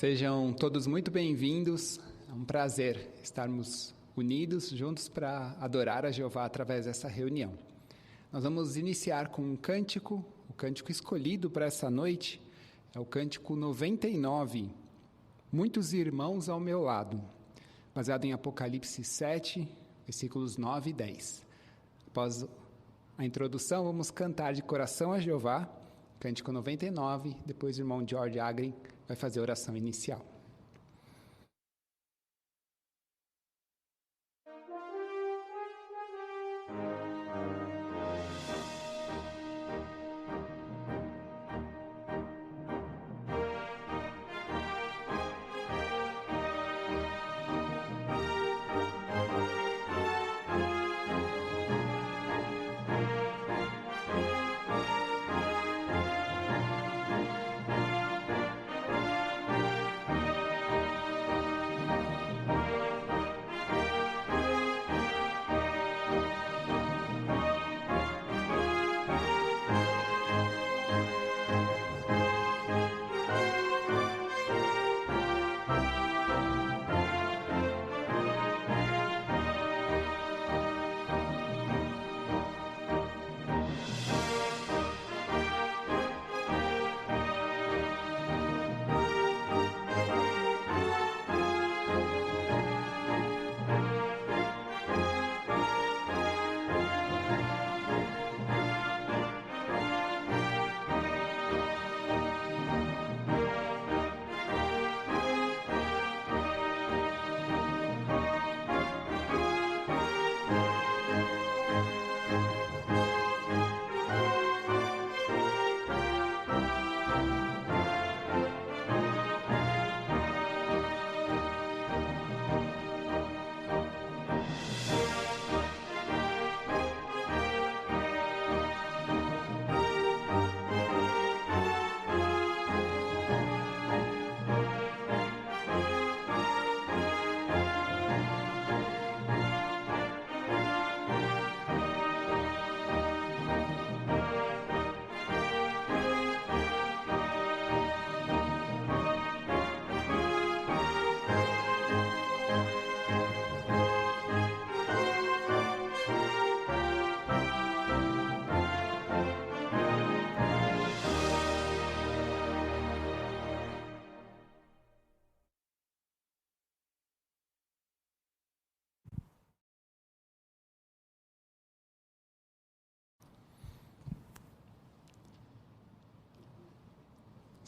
Sejam todos muito bem-vindos. É um prazer estarmos unidos juntos para adorar a Jeová através dessa reunião. Nós vamos iniciar com um cântico, o cântico escolhido para essa noite é o cântico 99, Muitos Irmãos ao Meu Lado, baseado em Apocalipse 7, versículos 9 e 10. Após a introdução, vamos cantar de coração a Jeová, cântico 99, depois o irmão George Agrin vai fazer a oração inicial.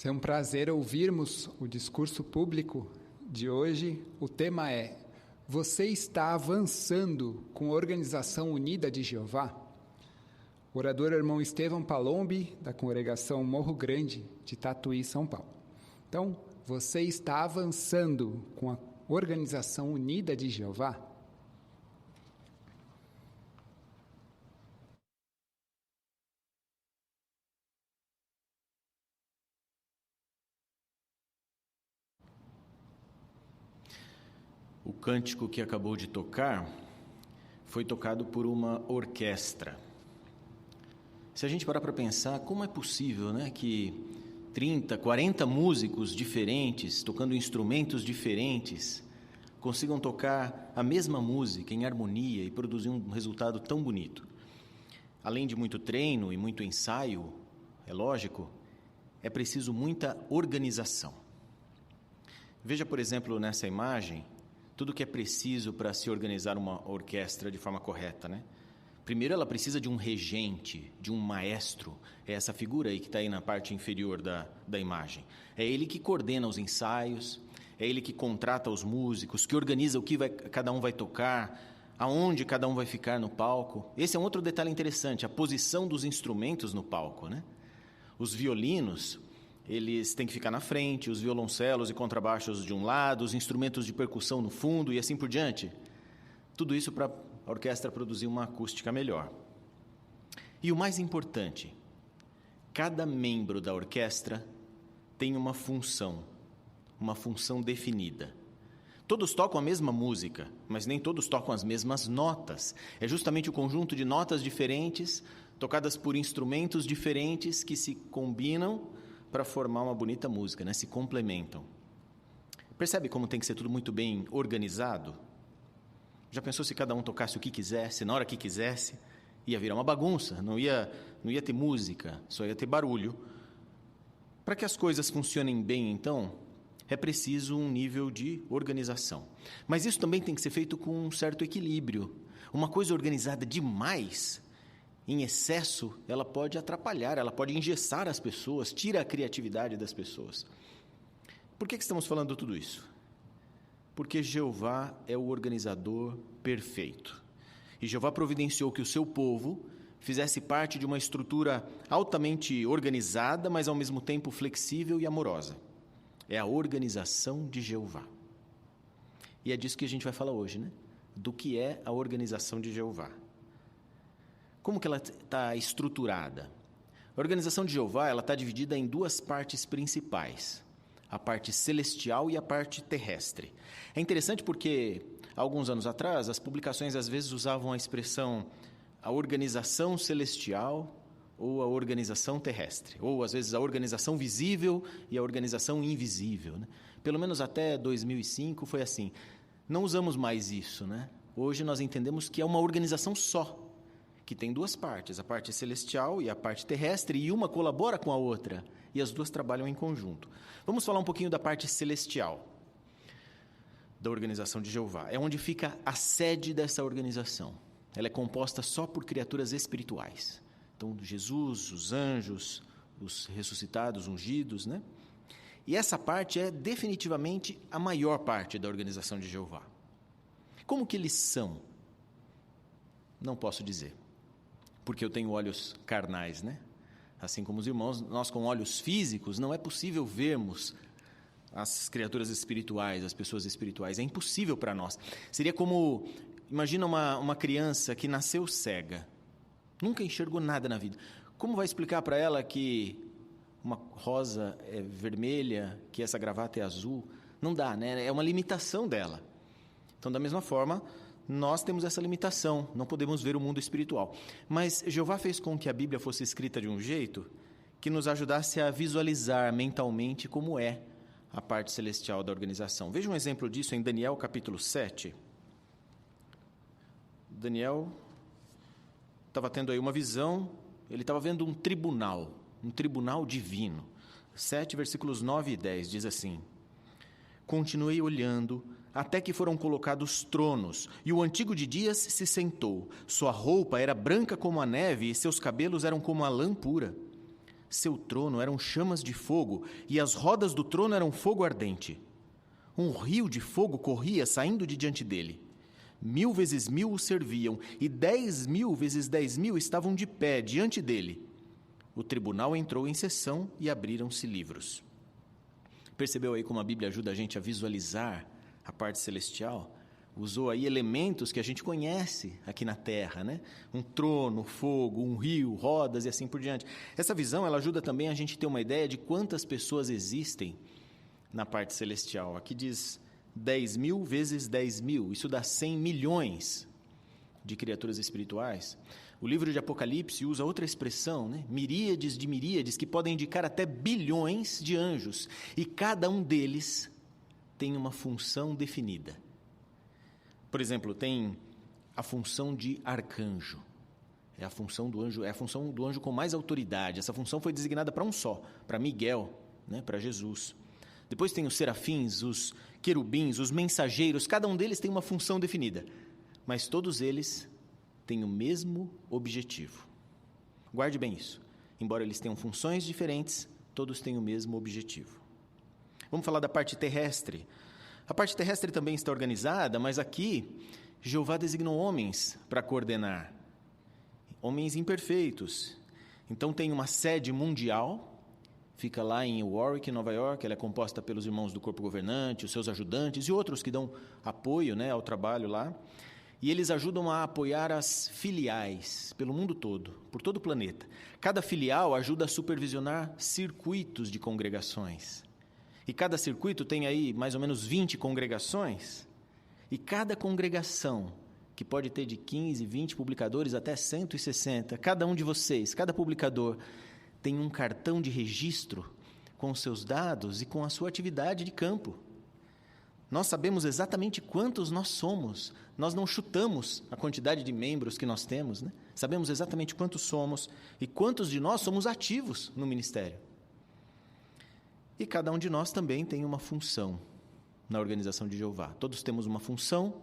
É um prazer ouvirmos o discurso público de hoje. O tema é: você está avançando com a Organização Unida de Jeová? O orador é o irmão Estevão Palombi, da congregação Morro Grande, de Tatuí, São Paulo. Então, você está avançando com a Organização Unida de Jeová? O cântico que acabou de tocar foi tocado por uma orquestra. Se a gente parar para pensar, como é possível, né, que 30, 40 músicos diferentes, tocando instrumentos diferentes, consigam tocar a mesma música em harmonia e produzir um resultado tão bonito? Além de muito treino e muito ensaio, é lógico, é preciso muita organização. Veja, por exemplo, nessa imagem, tudo que é preciso para se organizar uma orquestra de forma correta, né? Primeiro, ela precisa de um regente, de um maestro. É essa figura aí que está aí na parte inferior da imagem. É ele que coordena os ensaios, é ele que contrata os músicos, que organiza o que cada um vai tocar, aonde cada um vai ficar no palco. Esse é um outro detalhe interessante, a posição dos instrumentos no palco, né? Os violinos, eles têm que ficar na frente, os violoncelos e contrabaixos de um lado, os instrumentos de percussão no fundo e assim por diante. Tudo isso para a orquestra produzir uma acústica melhor. E o mais importante, cada membro da orquestra tem uma função definida. Todos tocam a mesma música, mas nem todos tocam as mesmas notas. É justamente o conjunto de notas diferentes, tocadas por instrumentos diferentes, que se combinam para formar uma bonita música, né? Se complementam. Percebe como tem que ser tudo muito bem organizado? Já pensou se cada um tocasse o que quisesse, na hora que quisesse? Ia virar uma bagunça, não ia ter música, só ia ter barulho. Para que as coisas funcionem bem, então, é preciso um nível de organização. Mas isso também tem que ser feito com um certo equilíbrio. Uma coisa organizada demais, em excesso, ela pode atrapalhar, ela pode engessar as pessoas, tira a criatividade das pessoas. Por que estamos falando tudo isso? Porque Jeová é o organizador perfeito. E Jeová providenciou que o seu povo fizesse parte de uma estrutura altamente organizada, mas ao mesmo tempo flexível e amorosa. É a organização de Jeová. E é disso que a gente vai falar hoje, né? Do que é a organização de Jeová. Como que ela está estruturada? A organização de Jeová está dividida em duas partes principais. A parte celestial e a parte terrestre. É interessante porque, alguns anos atrás, as publicações às vezes usavam a expressão a organização celestial ou a organização terrestre, ou às vezes a organização visível e a organização invisível, né? Pelo menos até 2005 foi assim. Não usamos mais isso, né? Hoje nós entendemos que é uma organização só, que tem duas partes, a parte celestial e a parte terrestre, e uma colabora com a outra, e as duas trabalham em conjunto. Vamos falar um pouquinho da parte celestial da organização de Jeová. É onde fica a sede dessa organização. Ela é composta só por criaturas espirituais. Então, Jesus, os anjos, os ressuscitados, ungidos, né? E essa parte é definitivamente a maior parte da organização de Jeová. Como que eles são? Não posso dizer, porque eu tenho olhos carnais, né? Assim como os irmãos, nós com olhos físicos, não é possível vermos as criaturas espirituais, as pessoas espirituais. É impossível para nós. Seria como, imagina uma criança que nasceu cega, nunca enxergou nada na vida. Como vai explicar para ela que uma rosa é vermelha, que essa gravata é azul? Não dá, né? É uma limitação dela. Então, da mesma forma, nós temos essa limitação, não podemos ver o mundo espiritual. Mas Jeová fez com que a Bíblia fosse escrita de um jeito que nos ajudasse a visualizar mentalmente como é a parte celestial da organização. Veja um exemplo disso em Daniel capítulo 7. Daniel estava tendo aí uma visão, ele estava vendo um tribunal divino. 7, versículos 9 e 10, diz assim: Continuei olhando até que foram colocados tronos, e o antigo de dias se sentou. Sua roupa era branca como a neve, e seus cabelos eram como a lã pura. Seu trono eram chamas de fogo, e as rodas do trono eram fogo ardente. Um rio de fogo corria saindo de diante dele. 1000 vezes 1000 o serviam, e 10.000 vezes 10.000 estavam de pé diante dele. O tribunal entrou em sessão e abriram-se livros. Percebeu aí como a Bíblia ajuda a gente a visualizar a parte celestial? Usou aí elementos que a gente conhece aqui na Terra, né? Um trono, fogo, um rio, rodas e assim por diante. Essa visão, ela ajuda também a gente ter uma ideia de quantas pessoas existem na parte celestial. Aqui diz 10.000 vezes 10.000, isso dá 100 milhões de criaturas espirituais. O livro de Apocalipse usa outra expressão, né? Miríades de miríades, que podem indicar até bilhões de anjos, e cada um deles tem uma função definida. Por exemplo, tem a função de arcanjo. É a função do anjo com mais autoridade. Essa função foi designada para um só, para Miguel, né? Para Jesus. Depois tem os serafins, os querubins, os mensageiros, cada um deles tem uma função definida, mas todos eles têm o mesmo objetivo. Guarde bem isso. Embora eles tenham funções diferentes, todos têm o mesmo objetivo. Vamos falar da parte terrestre. A parte terrestre também está organizada, mas aqui Jeová designou homens para coordenar. Homens imperfeitos. Então tem uma sede mundial, fica lá em Warwick, Nova York. Ela é composta pelos irmãos do corpo governante, os seus ajudantes e outros que dão apoio, né, ao trabalho lá. E eles ajudam a apoiar as filiais pelo mundo todo, por todo o planeta. Cada filial ajuda a supervisionar circuitos de congregações. E cada circuito tem aí mais ou menos 20 congregações. E cada congregação, que pode ter de 15, 20 publicadores até 160, cada um de vocês, cada publicador, tem um cartão de registro com os seus dados e com a sua atividade de campo. Nós sabemos exatamente quantos nós somos. Nós não chutamos a quantidade de membros que nós temos, né? Sabemos exatamente quantos somos e quantos de nós somos ativos no ministério. E cada um de nós também tem uma função na organização de Jeová. Todos temos uma função,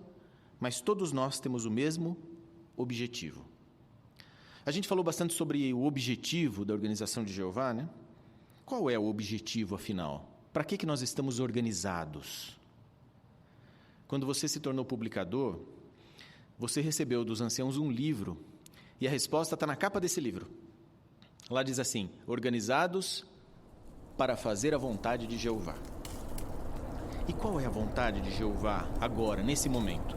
mas todos nós temos o mesmo objetivo. A gente falou bastante sobre o objetivo da organização de Jeová, né? Qual é o objetivo, afinal? Para que nós estamos organizados? Quando você se tornou publicador, você recebeu dos anciãos um livro, e a resposta está na capa desse livro. Lá diz assim: organizados para fazer a vontade de Jeová. E qual é a vontade de Jeová agora, nesse momento?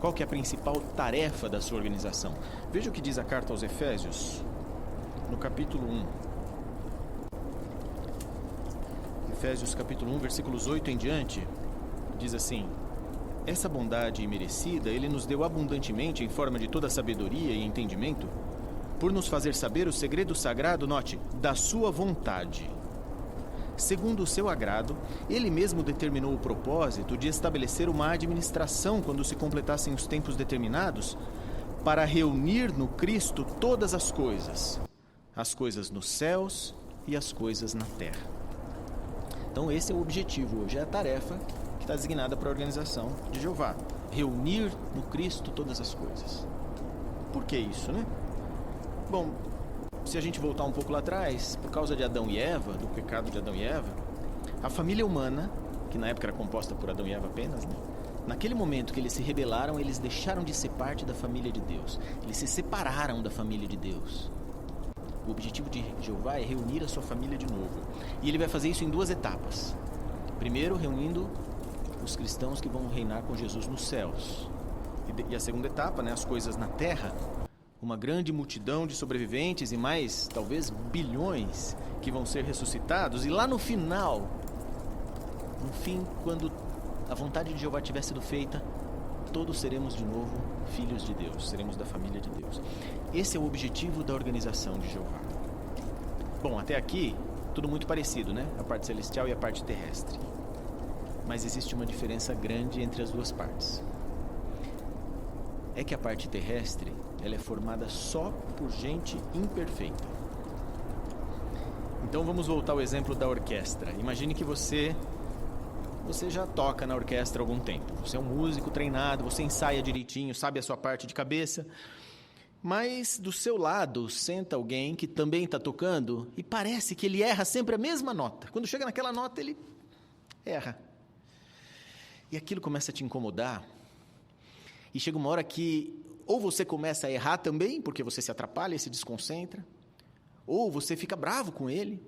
Qual que é a principal tarefa da sua organização? Veja o que diz a carta aos Efésios, no capítulo 1. Efésios capítulo 1, versículos 8 em diante, diz assim: essa bondade imerecida Ele nos deu abundantemente em forma de toda sabedoria e entendimento, por nos fazer saber o segredo sagrado, note, da sua vontade. Segundo o seu agrado, Ele mesmo determinou o propósito de estabelecer uma administração quando se completassem os tempos determinados, para reunir no Cristo todas as coisas nos céus e as coisas na terra. Então esse é o objetivo hoje, é a tarefa que está designada para a organização de Jeová. Reunir no Cristo todas as coisas. Por que isso, né? Bom, se a gente voltar um pouco lá atrás, por causa de Adão e Eva, do pecado de Adão e Eva, a família humana, que na época era composta por Adão e Eva apenas, né? Naquele momento que eles se rebelaram, eles deixaram de ser parte da família de Deus. Eles se separaram da família de Deus. O objetivo de Jeová é reunir a sua família de novo. E Ele vai fazer isso em 2 etapas. Primeiro, reunindo os cristãos que vão reinar com Jesus nos céus. E a segunda etapa, né, as coisas na terra, uma grande multidão de sobreviventes e mais, talvez, bilhões que vão ser ressuscitados. E lá no final, no fim, quando a vontade de Jeová tiver sido feita, todos seremos de novo filhos de Deus, seremos da família de Deus. Esse é o objetivo da organização de Jeová. Bom, até aqui, tudo muito parecido, né? A parte celestial e a parte terrestre. Mas existe uma diferença grande entre as duas partes. É que a parte terrestre, ela é formada só por gente imperfeita. Então vamos voltar ao exemplo da orquestra. Imagine que você já toca na orquestra há algum tempo. Você é um músico treinado, você ensaia direitinho, sabe a sua parte de cabeça. Mas do seu lado senta alguém que também está tocando e parece que ele erra sempre a mesma nota. Quando chega naquela nota, ele erra. E aquilo começa a te incomodar. E chega uma hora que ou você começa a errar também, porque você se atrapalha e se desconcentra, ou você fica bravo com ele,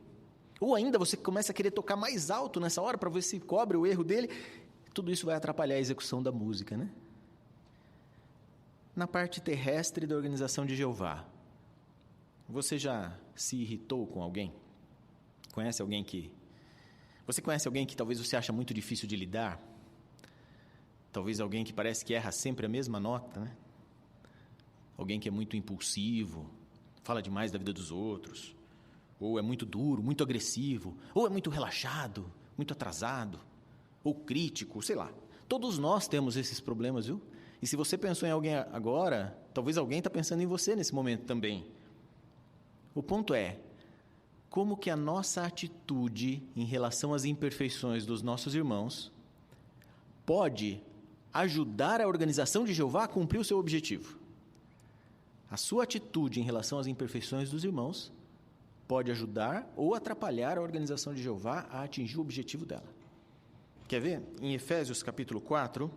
ou ainda você começa a querer tocar mais alto nessa hora para ver se cobre o erro dele. Tudo isso vai atrapalhar a execução da música, né? Na parte terrestre da organização de Jeová, você já se irritou com alguém? Você conhece alguém que talvez você acha muito difícil de lidar? Talvez alguém que parece que erra sempre a mesma nota, né? Alguém que é muito impulsivo, fala demais da vida dos outros, ou é muito duro, muito agressivo, ou é muito relaxado, muito atrasado, ou crítico, sei lá. Todos nós temos esses problemas, viu? E se você pensou em alguém agora, talvez alguém está pensando em você nesse momento também. O ponto é, como que a nossa atitude em relação às imperfeições dos nossos irmãos pode ajudar a organização de Jeová a cumprir o seu objetivo? A sua atitude em relação às imperfeições dos irmãos pode ajudar ou atrapalhar a organização de Jeová a atingir o objetivo dela. Quer ver? Em Efésios capítulo 4,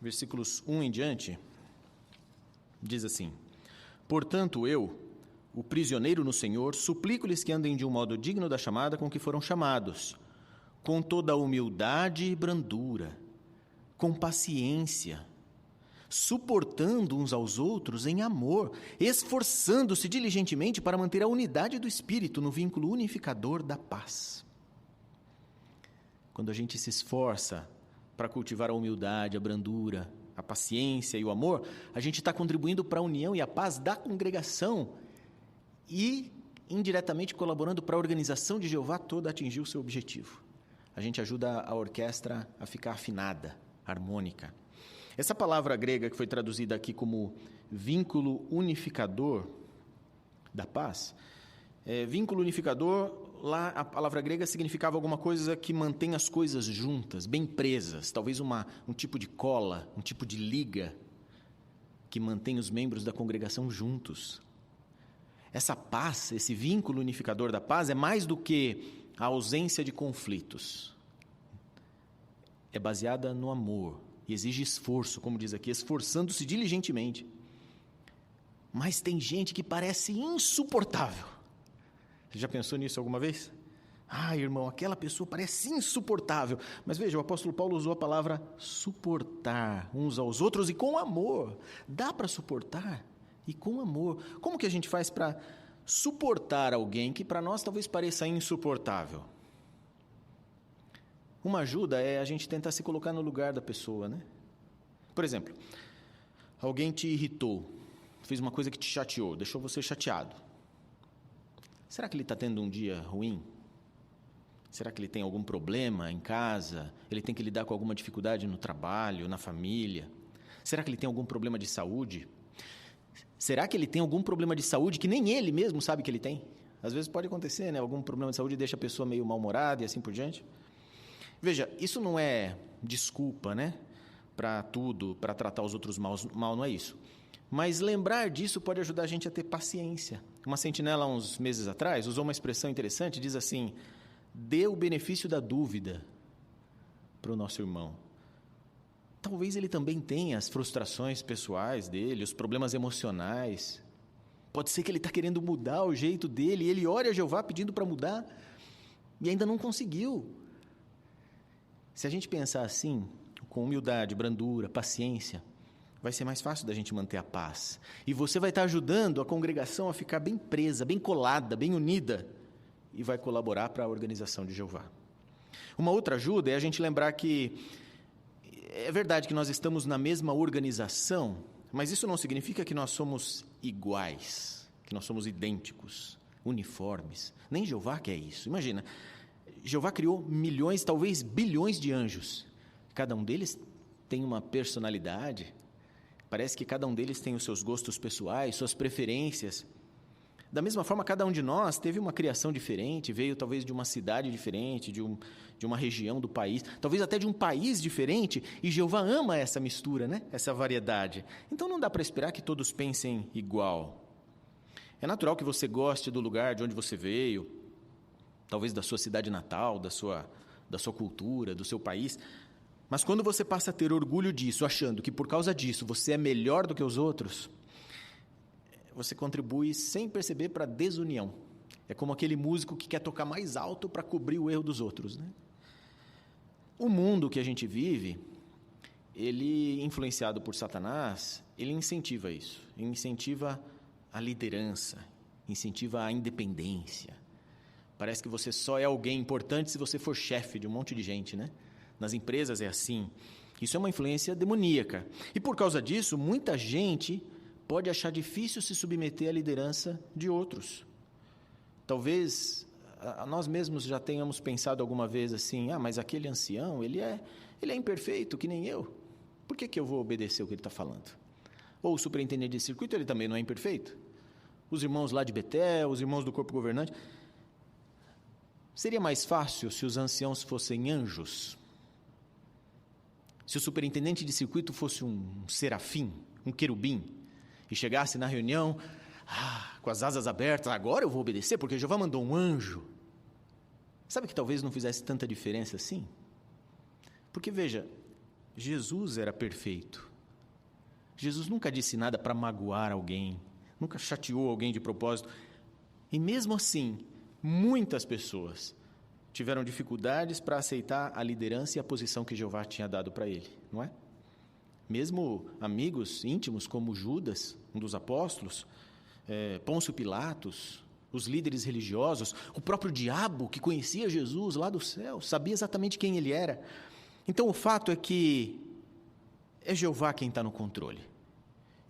versículos 1 em diante, diz assim: portanto eu, o prisioneiro no Senhor, suplico-lhes que andem de um modo digno da chamada com que foram chamados, com toda a humildade e brandura, com paciência, suportando uns aos outros em amor, esforçando-se diligentemente para manter a unidade do Espírito no vínculo unificador da paz. Quando a gente se esforça para cultivar a humildade, a brandura, a paciência e o amor, a gente está contribuindo para a união e a paz da congregação e indiretamente colaborando para a organização de Jeová toda atingir o seu objetivo. A gente ajuda a orquestra a ficar afinada, harmônica. Essa palavra grega que foi traduzida aqui como vínculo unificador da paz, vínculo unificador, lá a palavra grega significava alguma coisa que mantém as coisas juntas, bem presas, talvez um tipo de cola, um tipo de liga que mantém os membros da congregação juntos. Essa paz, esse vínculo unificador da paz é mais do que a ausência de conflitos. É baseada no amor e exige esforço, como diz aqui, esforçando-se diligentemente. Mas tem gente que parece insuportável. Você já pensou nisso alguma vez? Irmão, aquela pessoa parece insuportável. Mas veja, o apóstolo Paulo usou a palavra suportar uns aos outros e com amor. Dá para suportar e com amor. Como que a gente faz para suportar alguém que para nós talvez pareça insuportável? Uma ajuda é a gente tentar se colocar no lugar da pessoa, né? Por exemplo, alguém te irritou, fez uma coisa que te chateou, deixou você chateado. Será que ele está tendo um dia ruim? Será que ele tem algum problema em casa? Ele tem que lidar com alguma dificuldade no trabalho, na família? Será que ele tem algum problema de saúde? Será que ele tem algum problema de saúde que nem ele mesmo sabe que ele tem? Às vezes pode acontecer, né? Algum problema de saúde deixa a pessoa meio mal-humorada e assim por diante. Veja, isso não é desculpa, né? Para tudo, para tratar os outros mal, não é isso. Mas lembrar disso pode ajudar a gente a ter paciência. Uma sentinela, há uns meses atrás, usou uma expressão interessante, diz assim: dê o benefício da dúvida para o nosso irmão. Talvez ele também tenha as frustrações pessoais dele, os problemas emocionais. Pode ser que ele está querendo mudar o jeito dele, e ele ora a Jeová pedindo para mudar, e ainda não conseguiu. Se a gente pensar assim, com humildade, brandura, paciência, vai ser mais fácil da gente manter a paz. E você vai estar ajudando a congregação a ficar bem presa, bem colada, bem unida, e vai colaborar para a organização de Jeová. Uma outra ajuda é a gente lembrar que é verdade que nós estamos na mesma organização, mas isso não significa que nós somos iguais, que nós somos idênticos, uniformes. Nem Jeová quer isso. Imagina, Jeová criou milhões, talvez bilhões de anjos. Cada um deles tem uma personalidade. Parece que cada um deles tem os seus gostos pessoais, suas preferências. Da mesma forma, cada um de nós teve uma criação diferente, veio talvez de uma cidade diferente, de uma região do país, talvez até de um país diferente, e Jeová ama essa mistura, né? Essa variedade. Então não dá para esperar que todos pensem igual. É natural que você goste do lugar de onde você veio, talvez da sua cidade natal, da sua cultura, do seu país, mas quando você passa a ter orgulho disso, achando que por causa disso você é melhor do que os outros, você contribui sem perceber para a desunião. É como aquele músico que quer tocar mais alto para cobrir o erro dos outros, né? O mundo que a gente vive, ele, influenciado por Satanás, ele incentiva isso, ele incentiva a liderança, incentiva a independência. Parece que você só é alguém importante se você for chefe de um monte de gente, né? Nas empresas é assim. Isso é uma influência demoníaca. E por causa disso, muita gente pode achar difícil se submeter à liderança de outros. Talvez nós mesmos já tenhamos pensado alguma vez assim: mas aquele ancião, ele é imperfeito, que nem eu. Por que eu vou obedecer o que ele está falando? Ou o superintendente de circuito, ele também não é imperfeito? Os irmãos lá de Betel, os irmãos do corpo governante. Seria mais fácil se os anciãos fossem anjos? Se o superintendente de circuito fosse um serafim, um querubim, e chegasse na reunião, com as asas abertas: agora eu vou obedecer, porque Jeová mandou um anjo. Sabe que talvez não fizesse tanta diferença assim? Porque, veja, Jesus era perfeito. Jesus nunca disse nada para magoar alguém, nunca chateou alguém de propósito. E mesmo assim, muitas pessoas tiveram dificuldades para aceitar a liderança e a posição que Jeová tinha dado para ele, não é? Mesmo amigos íntimos como Judas, um dos apóstolos, Pôncio Pilatos, os líderes religiosos, o próprio diabo que conhecia Jesus lá do céu, sabia exatamente quem ele era. Então o fato é que é Jeová quem está no controle.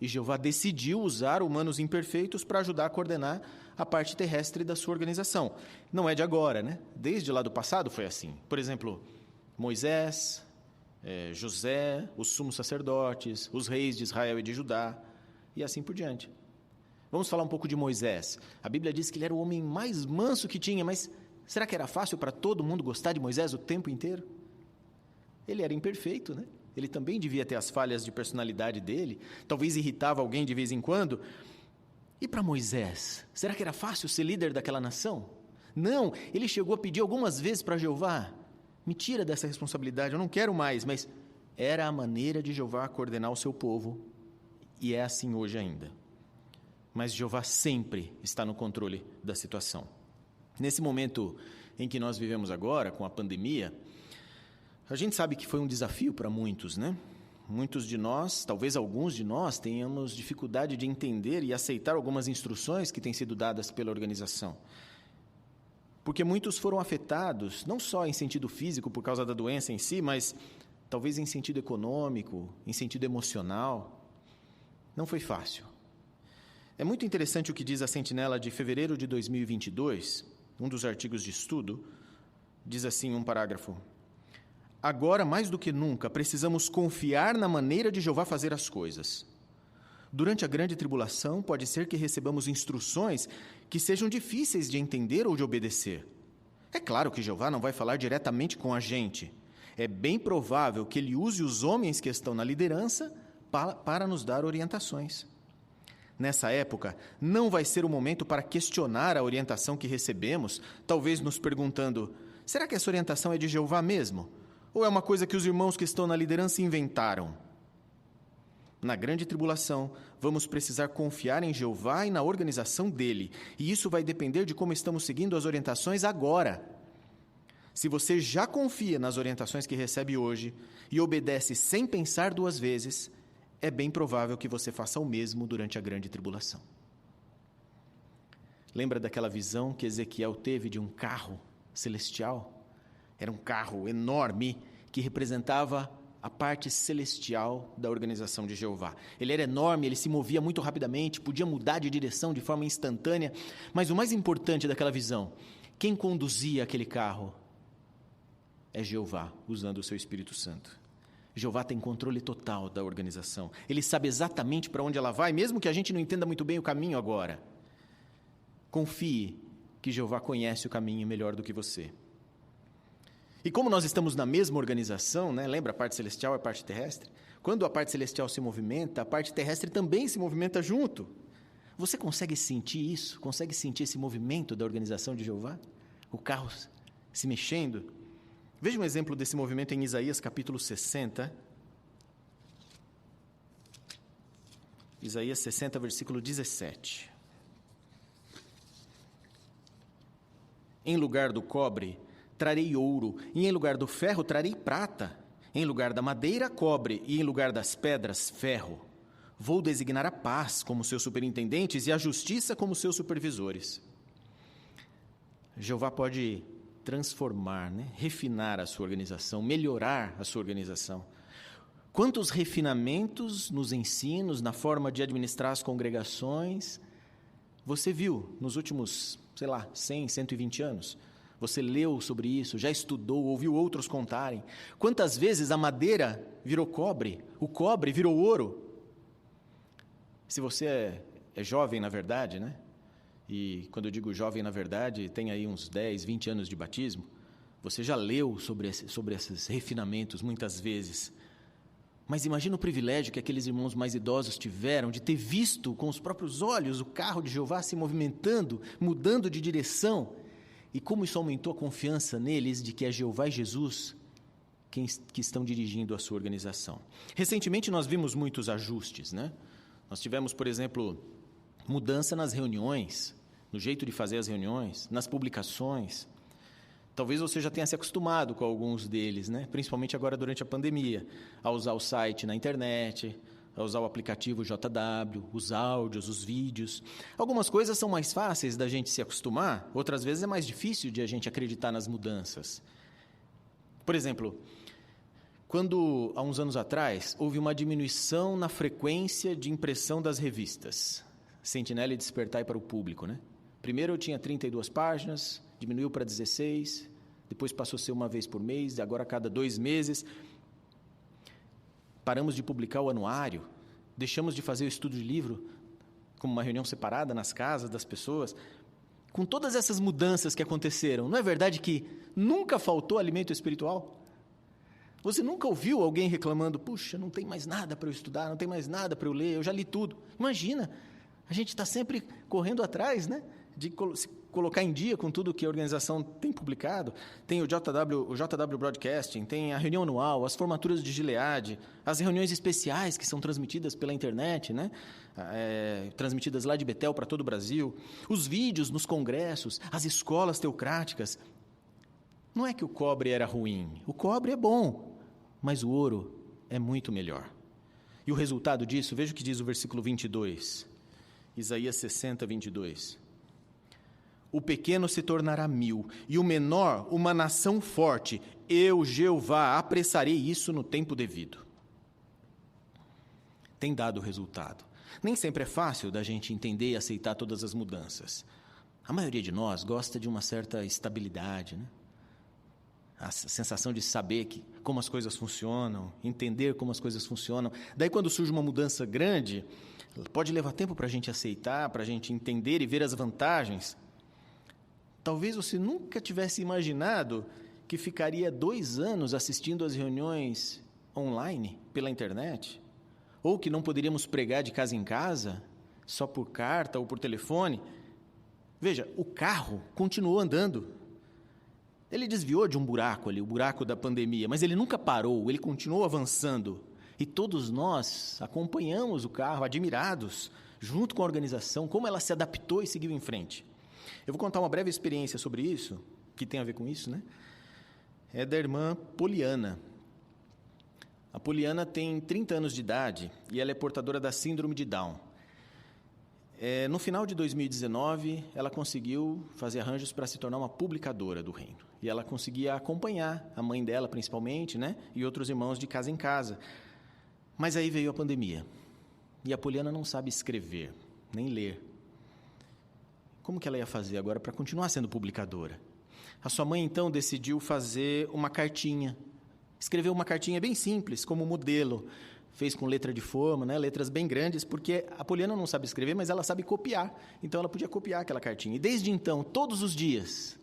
E Jeová decidiu usar humanos imperfeitos para ajudar a coordenar a parte terrestre da sua organização. Não é de agora, né? Desde lá do passado foi assim. Por exemplo, Moisés, José, os sumos sacerdotes, os reis de Israel e de Judá, e assim por diante. Vamos falar um pouco de Moisés. A Bíblia diz que ele era o homem mais manso que tinha, mas será que era fácil para todo mundo gostar de Moisés o tempo inteiro? Ele era imperfeito, né? Ele também devia ter as falhas de personalidade dele, talvez irritava alguém de vez em quando. E para Moisés, será que era fácil ser líder daquela nação? Não, ele chegou a pedir algumas vezes para Jeová: me tira dessa responsabilidade, eu não quero mais, mas era a maneira de Jeová coordenar o seu povo, e é assim hoje ainda. Mas Jeová sempre está no controle da situação. Nesse momento em que nós vivemos agora, com a pandemia, a gente sabe que foi um desafio para muitos, né? Muitos de nós, talvez alguns de nós, tenhamos dificuldade de entender e aceitar algumas instruções que têm sido dadas pela organização. Porque muitos foram afetados, não só em sentido físico por causa da doença em si, mas talvez em sentido econômico, em sentido emocional. Não foi fácil. É muito interessante o que diz a Sentinela de fevereiro de 2022, um dos artigos de estudo, diz assim um parágrafo: agora, mais do que nunca, precisamos confiar na maneira de Jeová fazer as coisas. Durante a grande tribulação, pode ser que recebamos instruções que sejam difíceis de entender ou de obedecer. É claro que Jeová não vai falar diretamente com a gente. É bem provável que ele use os homens que estão na liderança para nos dar orientações. Nessa época, não vai ser o momento para questionar a orientação que recebemos, talvez nos perguntando: será que essa orientação é de Jeová mesmo? Ou é uma coisa que os irmãos que estão na liderança inventaram? Na grande tribulação, vamos precisar confiar em Jeová e na organização dele, e isso vai depender de como estamos seguindo as orientações agora. Se você já confia nas orientações que recebe hoje e obedece sem pensar duas vezes, é bem provável que você faça o mesmo durante a grande tribulação. Lembra daquela visão que Ezequiel teve de um carro celestial? Era um carro enorme que representava a parte celestial da organização de Jeová. Ele era enorme, ele se movia muito rapidamente, podia mudar de direção de forma instantânea, mas o mais importante daquela visão, quem conduzia aquele carro é Jeová, usando o seu Espírito Santo. Jeová tem controle total da organização. Ele sabe exatamente para onde ela vai, mesmo que a gente não entenda muito bem o caminho agora. Confie que Jeová conhece o caminho melhor do que você. E como nós estamos na mesma organização, né? Lembra a parte celestial e a parte terrestre? Quando a parte celestial se movimenta, a parte terrestre também se movimenta junto. Você consegue sentir isso? Consegue sentir esse movimento da organização de Jeová? O carro se mexendo? Veja um exemplo desse movimento em Isaías capítulo 60. Isaías 60, versículo 17. Em lugar do cobre trarei ouro, e em lugar do ferro trarei prata, em lugar da madeira, cobre, e em lugar das pedras, ferro. Vou designar a paz como seus superintendentes e a justiça como seus supervisores. Jeová pode transformar, né? Refinar a sua organização, melhorar a sua organização. Quantos refinamentos nos ensinos, na forma de administrar as congregações, você viu nos últimos, 100, 120 anos? Você leu sobre isso, já estudou, ouviu outros contarem. Quantas vezes a madeira virou cobre, o cobre virou ouro? Se você é jovem, na verdade, né? E quando eu digo jovem, na verdade, tem aí uns 10, 20 anos de batismo, você já leu sobre esses refinamentos muitas vezes. Mas imagina o privilégio que aqueles irmãos mais idosos tiveram de ter visto com os próprios olhos o carro de Jeová se movimentando, mudando de direção. E como isso aumentou a confiança neles de que é Jeová e Jesus que estão dirigindo a sua organização. Recentemente nós vimos muitos ajustes, né? Nós tivemos, por exemplo, mudança nas reuniões, no jeito de fazer as reuniões, nas publicações. Talvez você já tenha se acostumado com alguns deles, né? Principalmente agora durante a pandemia, a usar o site na internet, a usar o aplicativo JW, os áudios, os vídeos. Algumas coisas são mais fáceis da gente se acostumar, outras vezes é mais difícil de a gente acreditar nas mudanças. Por exemplo, Quando, há uns anos atrás, houve uma diminuição na frequência de impressão das revistas, Sentinela e Despertai para o Público, né? Primeiro eu tinha 32 páginas, diminuiu para 16, depois passou a ser uma vez por mês, agora a cada 2 meses. Paramos de publicar o anuário, deixamos de fazer o estudo de livro como uma reunião separada nas casas das pessoas. Com todas essas mudanças que aconteceram, não é verdade que nunca faltou alimento espiritual? Você nunca ouviu alguém reclamando, puxa, não tem mais nada para eu estudar, não tem mais nada para eu ler, eu já li tudo. Imagina, a gente está sempre correndo atrás, né, de se colocar em dia com tudo que a organização tem publicado. Tem o JW Broadcasting, tem a reunião anual, as formaturas de Gilead, as reuniões especiais que são transmitidas pela internet, né, transmitidas lá de Betel para todo o Brasil, os vídeos nos congressos, as escolas teocráticas. Não é que o cobre era ruim, o cobre é bom, mas o ouro é muito melhor. E o resultado disso, veja o que diz o versículo 22, Isaías 60, 22. O pequeno se tornará 1000, e o menor uma nação forte. Eu, Jeová, apressarei isso no tempo devido. Tem dado resultado. Nem sempre é fácil da gente entender e aceitar todas as mudanças. A maioria de nós gosta de uma certa estabilidade, né? A sensação de saber como as coisas funcionam, entender como as coisas funcionam. Daí, quando surge uma mudança grande, pode levar tempo para a gente aceitar, para a gente entender e ver as vantagens. Talvez você nunca tivesse imaginado que ficaria 2 anos assistindo às reuniões online, pela internet, ou que não poderíamos pregar de casa em casa, só por carta ou por telefone. Veja, o carro continuou andando. Ele desviou de um buraco ali, o buraco da pandemia, mas ele nunca parou, ele continuou avançando. E todos nós acompanhamos o carro, admirados, junto com a organização, como ela se adaptou e seguiu em frente. Eu vou contar uma breve experiência sobre isso, que tem a ver com isso, né? É da irmã Poliana. A Poliana tem 30 anos de idade e ela é portadora da síndrome de Down. No final de 2019, ela conseguiu fazer arranjos para se tornar uma publicadora do reino. E ela conseguia acompanhar a mãe dela, principalmente, né? E outros irmãos de casa em casa. Mas aí veio a pandemia. E a Poliana não sabe escrever, nem ler. Como que ela ia fazer agora para continuar sendo publicadora? A sua mãe, então, decidiu fazer uma cartinha. Escreveu uma cartinha bem simples, como modelo. Fez com letra de forma, né? Letras bem grandes, porque a Poliana não sabe escrever, mas ela sabe copiar. Então, ela podia copiar aquela cartinha. E desde então, todos os dias,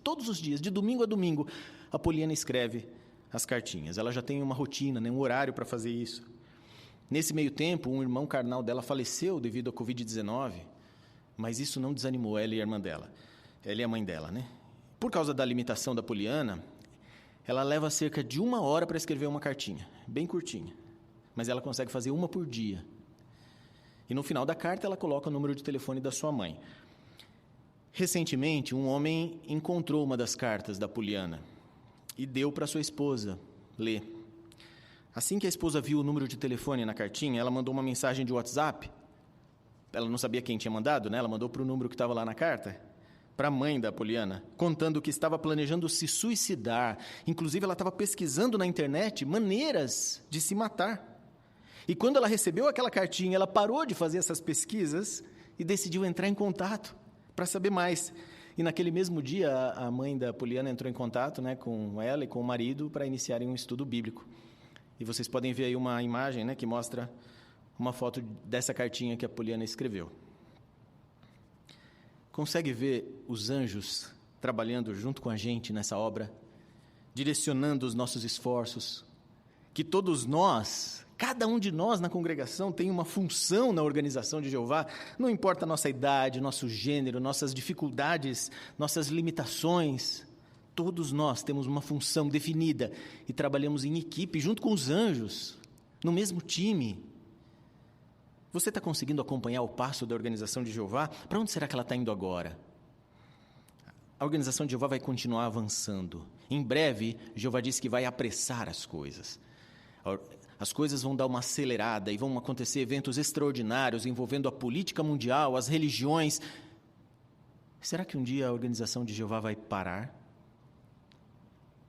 de domingo a domingo, a Poliana escreve as cartinhas. Ela já tem uma rotina, né? Um horário para fazer isso. Nesse meio tempo, um irmão carnal dela faleceu devido à Covid-19, mas isso não desanimou ela e a irmã dela. Ela e a mãe dela, né? Por causa da limitação da Poliana, ela leva cerca de 1 hora para escrever uma cartinha, bem curtinha. Mas ela consegue fazer uma por dia. E no final da carta, ela coloca o número de telefone da sua mãe. Recentemente, um homem encontrou uma das cartas da Poliana e deu para sua esposa ler. Assim que a esposa viu o número de telefone na cartinha, ela mandou uma mensagem de WhatsApp. Ela não sabia quem tinha mandado, né? Ela mandou para o número que estava lá na carta, para a mãe da Poliana, contando que estava planejando se suicidar. Inclusive, ela estava pesquisando na internet maneiras de se matar. E quando ela recebeu aquela cartinha, ela parou de fazer essas pesquisas e decidiu entrar em contato para saber mais. E naquele mesmo dia, a mãe da Poliana entrou em contato, né, com ela e com o marido para iniciarem um estudo bíblico. E vocês podem ver aí uma imagem, né, que mostra uma foto dessa cartinha que a Poliana escreveu. Consegue ver os anjos trabalhando junto com a gente nessa obra, direcionando os nossos esforços, que todos nós, cada um de nós na congregação tem uma função na organização de Jeová, não importa a nossa idade, nosso gênero, nossas dificuldades, nossas limitações, todos nós temos uma função definida e trabalhamos em equipe, junto com os anjos, no mesmo time. Você está conseguindo acompanhar o passo da organização de Jeová? Para onde será que ela está indo agora? A organização de Jeová vai continuar avançando. Em breve, Jeová disse que vai apressar as coisas. As coisas vão dar uma acelerada e vão acontecer eventos extraordinários envolvendo a política mundial, as religiões. Será que um dia a organização de Jeová vai parar?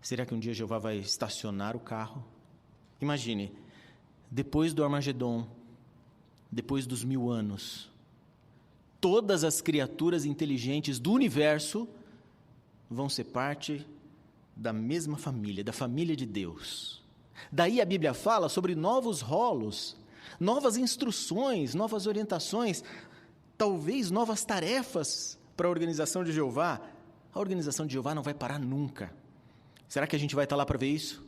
Será que um dia Jeová vai estacionar o carro? Imagine, depois do Armagedon, depois dos 1000 anos, todas as criaturas inteligentes do universo vão ser parte da mesma família, da família de Deus. Daí a Bíblia fala sobre novos rolos, novas instruções, novas orientações, talvez novas tarefas para a organização de Jeová. A organização de Jeová não vai parar nunca. Será que a gente vai estar lá para ver isso?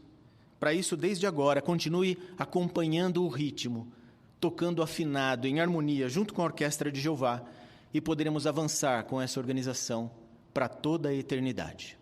Para isso, desde agora, continue acompanhando o ritmo, tocando afinado, em harmonia, junto com a Orquestra de Jeová, e poderemos avançar com essa organização para toda a eternidade.